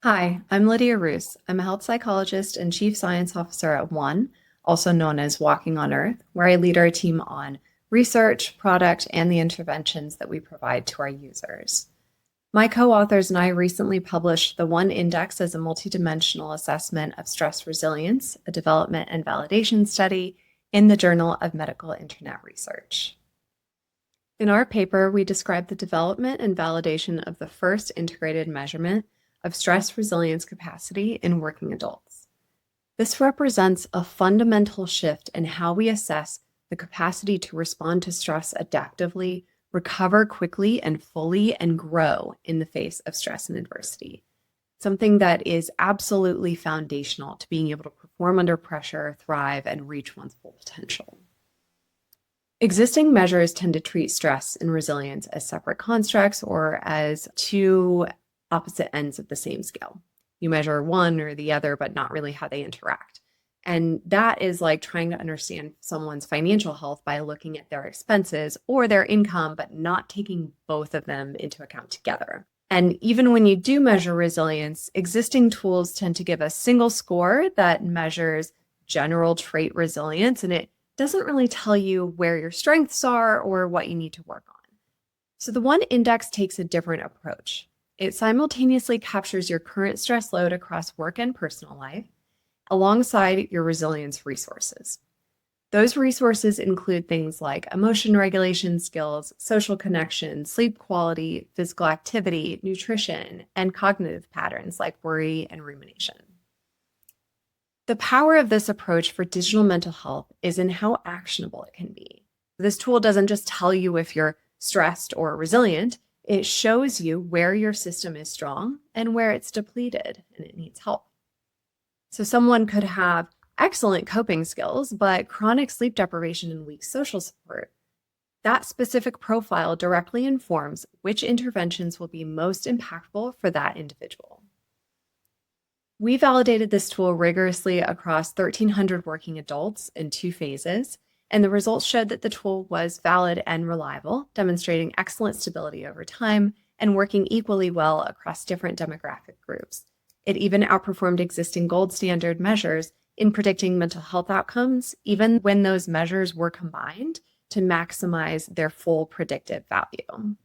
Hi, I'm Lydia Roos. I'm a health psychologist and chief science officer at WONE, also known as Walking on Earth, where I lead our team on research, product, and the interventions that we provide to our users. My co-authors and I recently published the WONE Index as a multidimensional assessment of stress resilience, a development and validation study in the Journal of Medical Internet Research. In our paper, we describe the development and validation of the first integrated measurement of stress resilience capacity in working adults. This represents a fundamental shift in how we assess the capacity to respond to stress adaptively, recover quickly and fully, and grow in the face of stress and adversity. Something that is absolutely foundational to being able to perform under pressure, thrive, and reach one's full potential. Existing measures tend to treat stress and resilience as separate constructs or as two opposite ends of the same scale. You measure one or the other, but not really how they interact. And that is like trying to understand someone's financial health by looking at their expenses or their income, but not taking both of them into account together. And even when you do measure resilience, existing tools tend to give a single score that measures general trait resilience, and it doesn't really tell you where your strengths are or what you need to work on. So the WONE Index takes a different approach. It simultaneously captures your current stress load across work and personal life, alongside your resilience resources. Those resources include things like emotion regulation skills, social connection, sleep quality, physical activity, nutrition, and cognitive patterns like worry and rumination. The power of this approach for digital mental health is in how actionable it can be. This tool doesn't just tell you if you're stressed or resilient, it shows you where your system is strong and where it's depleted and it needs help. So someone could have excellent coping skills, but chronic sleep deprivation and weak social support. That specific profile directly informs which interventions will be most impactful for that individual. We validated this tool rigorously across 1,300 working adults in 2 phases, and the results showed that the tool was valid and reliable, demonstrating excellent stability over time and working equally well across different demographic groups. It even outperformed existing gold standard measures in predicting mental health outcomes, even when those measures were combined to maximize their full predictive value.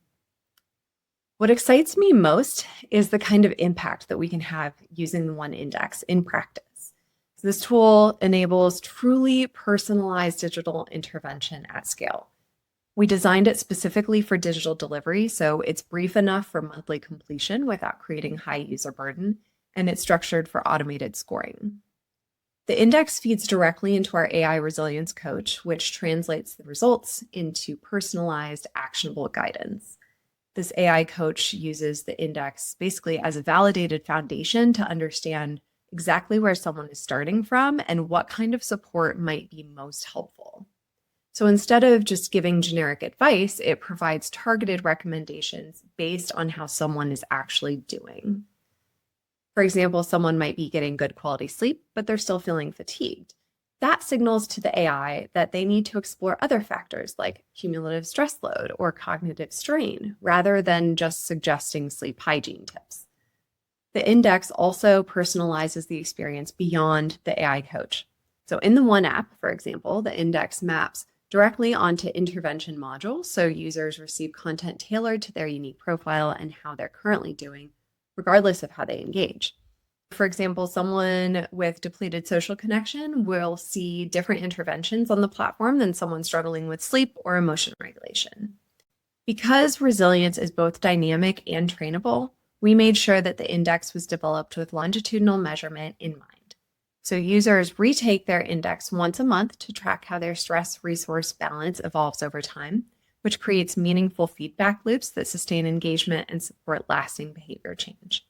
What excites me most is the kind of impact that we can have using the WONE Index in practice. So this tool enables truly personalized digital intervention at scale. We designed it specifically for digital delivery, so it's brief enough for monthly completion without creating high user burden, and it's structured for automated scoring. The index feeds directly into our AI resilience coach, which translates the results into personalized, actionable guidance. This AI coach uses the index basically as a validated foundation to understand exactly where someone is starting from and what kind of support might be most helpful. So instead of just giving generic advice, it provides targeted recommendations based on how someone is actually doing. For example, someone might be getting good quality sleep, but they're still feeling fatigued. That signals to the AI that they need to explore other factors like cumulative stress load or cognitive strain, rather than just suggesting sleep hygiene tips. The index also personalizes the experience beyond the AI coach. So in the WONE app, for example, the index maps directly onto intervention modules, so users receive content tailored to their unique profile and how they're currently doing, regardless of how they engage. For example, someone with depleted social connection will see different interventions on the platform than someone struggling with sleep or emotion regulation. Because resilience is both dynamic and trainable, we made sure that the index was developed with longitudinal measurement in mind. So users retake their index once a month to track how their stress resource balance evolves over time, which creates meaningful feedback loops that sustain engagement and support lasting behavior change.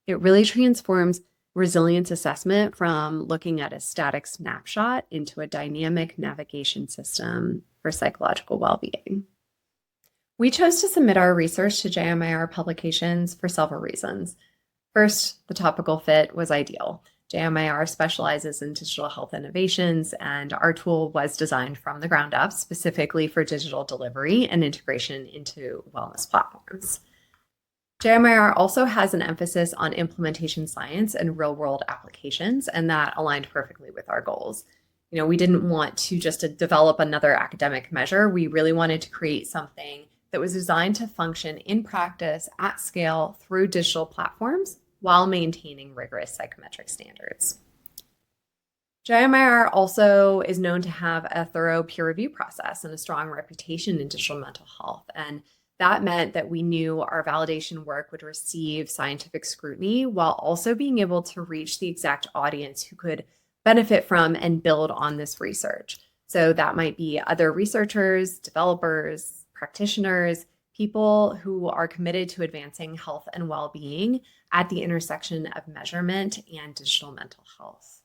It really transforms resilience assessment from looking at a static snapshot into a dynamic navigation system for psychological well-being. We chose to submit our research to JMIR publications for several reasons. First, the topical fit was ideal. JMIR specializes in digital health innovations, and our tool was designed from the ground up specifically for digital delivery and integration into wellness platforms. JMIR also has an emphasis on implementation science and real world applications, and that aligned perfectly with our goals. We didn't want to just develop another academic measure. We really wanted to create something that was designed to function in practice at scale through digital platforms while maintaining rigorous psychometric standards. JMIR also is known to have a thorough peer review process and a strong reputation in digital mental health. And that meant that we knew our validation work would receive scientific scrutiny while also being able to reach the exact audience who could benefit from and build on this research. So that might be other researchers, developers, practitioners, people who are committed to advancing health and well-being at the intersection of measurement and digital mental health.